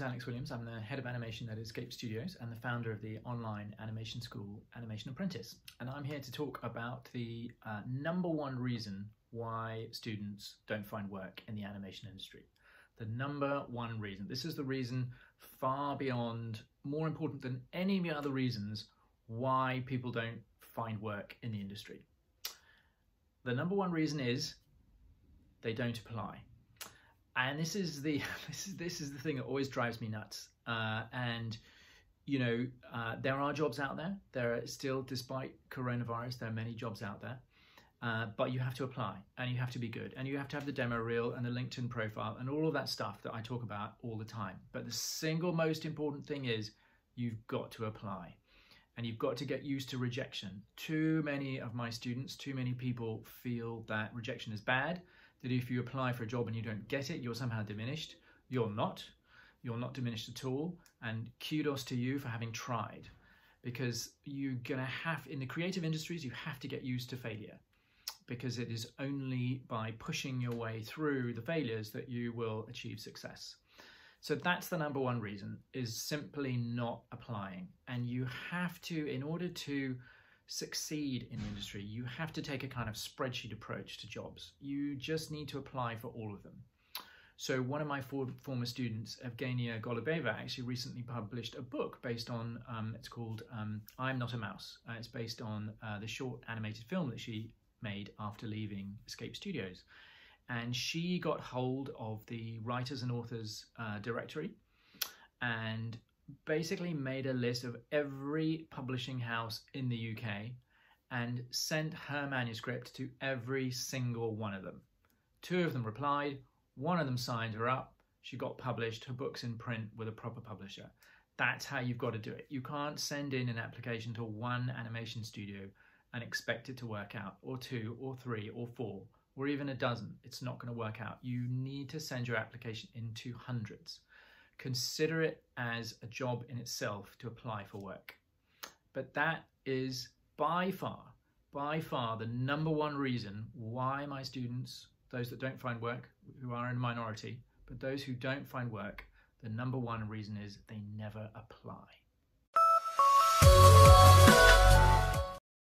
Alex Williams. I'm the head of animation at Escape Studios and the founder of the online animation school Animation Apprentice. And I'm here to talk about the number one reason why students don't find work in the animation industry. The number one reason. This is the reason far beyond, more important than any other reasons why people don't find work in the industry. The number one reason is they don't apply. And this is the thing that always drives me nuts. And you know, there are jobs out there. There are still, despite coronavirus, there are many jobs out there. But you have to apply, and you have to be good, and you have to have the demo reel and the LinkedIn profile and all of that stuff that I talk about all the time. But the single most important thing is you've got to apply, and you've got to get used to rejection. Too many of my students, too many people feel that rejection is bad, that if you apply for a job and you don't get it, you're somehow diminished. You're not. You're not diminished at all. And kudos to you for having tried, because you're gonna have, in the creative industries, you have to get used to failure, because it is only by pushing your way through the failures that you will achieve success. So that's the number one reason, is simply not applying. And you have to, in order to succeed in the industry, you have to take a kind of spreadsheet approach to jobs. You just need to apply for all of them. So one of my former students, Evgenia Golubeva, actually recently published a book based on, it's called I'm Not a Mouse. It's based on the short animated film that she made after leaving Escape Studios. And she got hold of the writers and authors directory and basically made a list of every publishing house in the UK and sent her manuscript to every single one of them. 2 of them replied, 1 of them signed her up, she got published, her book's in print with a proper publisher. That's how you've got to do it. You can't send in an application to 1 animation studio and expect it to work out, or 2 or 3 or 4 or even a dozen. It's not going to work out. You need to send your application into hundreds. Consider it as a job in itself to apply for work. But that is by far the number one reason why my students, those that don't find work, who are in a minority, but those who don't find work, the number one reason is they never apply.